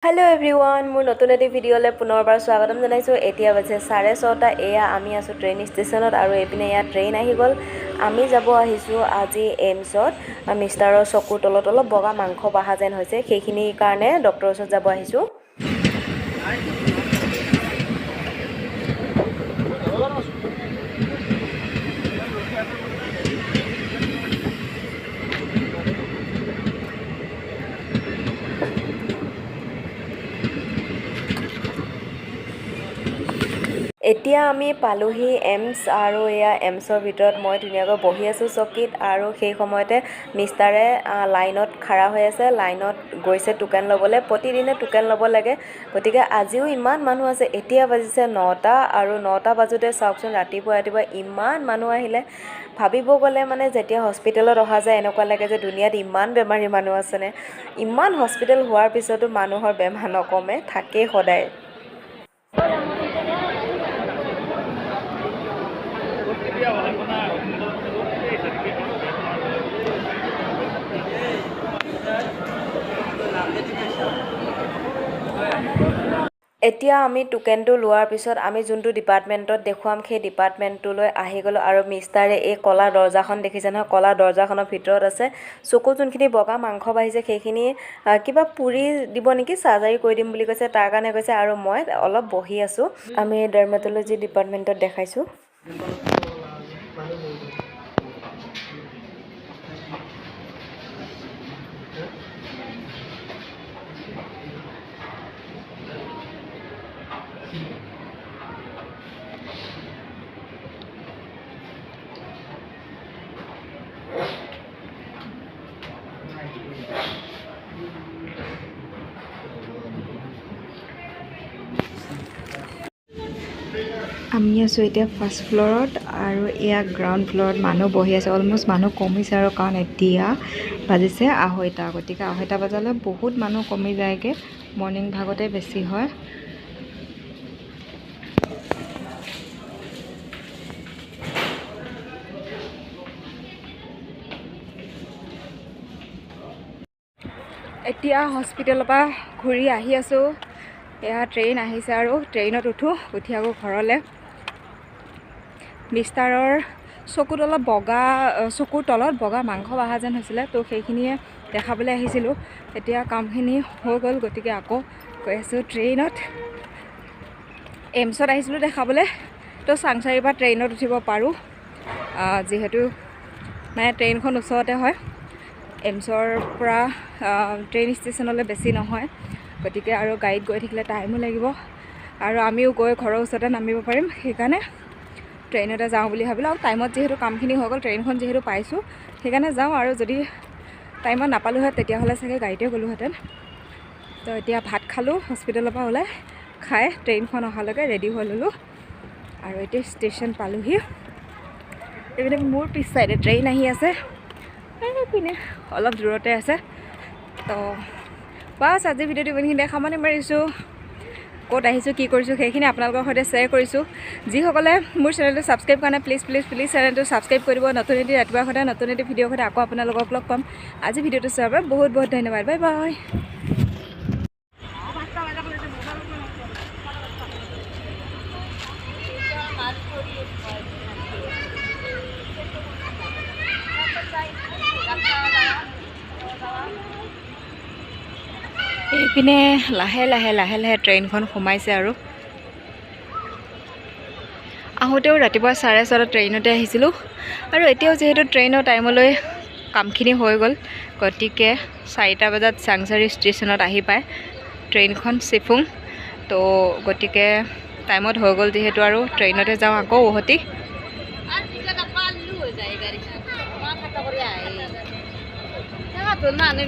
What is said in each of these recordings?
hello everyone मोर नतुन eighty भिडिओले पुनरबार स्वागतम जनाइছো এতিয়া বাজে 6:30 এয়া আমি আছো ট্ৰেইন ষ্টেচনত আৰু এপিনে ইয়া ট্ৰেইন আহি গল আমি যাব আহিছো আজি এমছত মিষ্টাৰৰ চকুৰ তলত অলপ বগা মাংস বাহা যেন হৈছে সেইখিনি কাৰণে ডক্টৰৰ ওচৰত যাব আহিছো এতিয়া আমি পালোহি এমছ আৰু এয়া এমছৰ ভিতৰত মই ধুনীয়াকৈ বহি আছো চকীত আৰু সেই সময়তে মিষ্টাৰে লাইনত খাৰা হৈ আছে লাইনত গৈছে টোকেন ল'বলৈ প্ৰতিদিনে টোকেন ল'ব লাগে গতিকে আজিও ইমান মানুহ আছে এতিয়া বাজিছে 9টা আৰু 9টা বাজুতে চাওকচোন ৰাতিপুৱা ইমান মানুহ আহিলে ভাবিব গ'লে মানে যেতিয়া হস্পিটেলত অহা যায় এনেকুৱা লাগে যে দুনিয়াত ইমান বেমাৰী মানুহ আছেনে ইমান হস্পিটেল হোৱাৰ পিছতো মানুহৰ বেমাৰ নকমে থাকেই সদায় এতিয়া আমি টোকেনটো লোৱাৰ পিছত আমি যোনটো ডিপাৰ্টমেণ্টত দেখুৱাম সেই ডিপাৰ্টমেণ্টটোলৈ আহি গ'লো আৰু মিষ্টাৰে এই কলা দৰ্জাখন দেখিছে নহয় কলা দৰ্জাখনৰ ভিতৰত আছে চকু যোনখিনি বগা মাংস বাঢ়িছে সেইখিনি কিবা পুৰি দিব নেকি সাৰ্জাৰী কৰি দিম বুলি কৈছে তাৰ কাৰণে কৈছে আৰু মই অলপ বহি আছো আমি ডাৰ্মাটলজি ডিপাৰ্টমেণ্টত দেখাইছো আমি আছো এতিয়া ফাৰ্ষ্ট ফ্ল'ৰত আৰু এয়া গ্ৰাউণ্ড ফ্ল'ৰত মানুহ বহি আছে অলমষ্ট মানুহ কমিছে আৰু কাৰণ এতিয়া বাজিছে 2:30 গতিকে 2:30 বজালৈ বহুত মানুহ কমি যায়গৈ মৰ্ণিং ভাগতে বেছি হয় এতিয়া হস্পিটেলৰ পৰা ঘূৰি আহি আছো এয়া ট্ৰেইন আহিছে আৰু ট্ৰেইনত উঠি আকৌ ঘৰলৈ মিষ্টাৰৰ চকুত অলপ চকুৰ তলত বগা মাংস বাহা যেন হৈছিলে তো সেইখিনিয়ে দেখাবলৈ আহিছিলোঁ এতিয়া কামখিনি হৈ গ'ল গতিকে আকৌ গৈ আছোঁ ট্ৰেইনত এমছত আহিছিলোঁ দেখাবলৈ তো চাংচাৰিৰ পৰা ট্ৰেইনত উঠিব পাৰোঁ যিহেতু মানে ট্ৰেইনখন ওচৰতে হয় এমছৰ পৰা ট্ৰেইন ষ্টেচনলৈ বেছি নহয় গতিকে আৰু গাড়ীত গৈ থাকিলে টাইমো লাগিব আৰু আমিও গৈ ঘৰৰ ওচৰতে নামিব পাৰিম সেইকাৰণে ট্ৰেইনতে যাওঁ বুলি ভাবিলোঁ আৰু টাইমত যিহেতু কামখিনি হৈ গ'ল ট্ৰেইনখন যিহেতু পাইছোঁ সেইকাৰণে যাওঁ আৰু যদি টাইমত নাপালোঁ হয় তেতিয়াহ'লে চাগে গাড়ীতে গ'লোহেঁতেন তো এতিয়া ভাত খালোঁ হস্পিটেলৰ পৰা ওলাই খাই ট্ৰেইনখন অহালৈকে ৰেডি হৈ ল'লোঁ আৰু এতিয়া ষ্টেচন পালোঁহি এইপিনে মোৰ পিছ চাইডে ট্ৰেইন আহি আছে এইপিনে অলপ দূৰতে আছে তো বাছ আজি ভিডিঅ'টো ইমানখিনি সামৰণি মাৰিছোঁ ক'ত আহিছোঁ কি কৰিছোঁ সেইখিনি আপোনালোকৰ সৈতে শ্বেয়াৰ কৰিছোঁ যিসকলে মোৰ চেনেলটো ছাবস্ক্ৰাইব কৰা নাই প্লিজ চেনেলটো ছাবস্ক্ৰাইব কৰি দিব নতুন এটি ৰাতিপুৱা সদায় নতুন এটি ভিডিঅ' সৈতে আকৌ আপোনালোকক লগ পাম আজি ভিডিঅ'টো চোৱাৰ বাবে বহুত বহুত ধন্যবাদ বাই বাই এইপিনে লাহে লাহে ট্ৰেইনখন সোমাইছে আৰু আহোঁতেও ৰাতিপুৱা 6:30 ট্ৰেইনতে আহিছিলোঁ আৰু এতিয়াও যিহেতু ট্ৰেইনৰ টাইমলৈ কামখিনি হৈ গ'ল গতিকে 4টা বজাত চাংচাৰি ষ্টেচনত আহি পায় ট্ৰেইনখন চিফুং তো গতিকে টাইমত হৈ গ'ল যিহেতু আৰু ট্ৰেইনতে যাওঁ আকৌ উভতি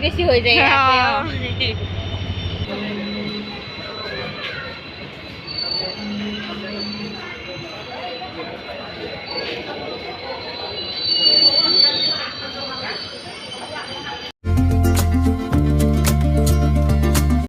বেছি হৈ যায়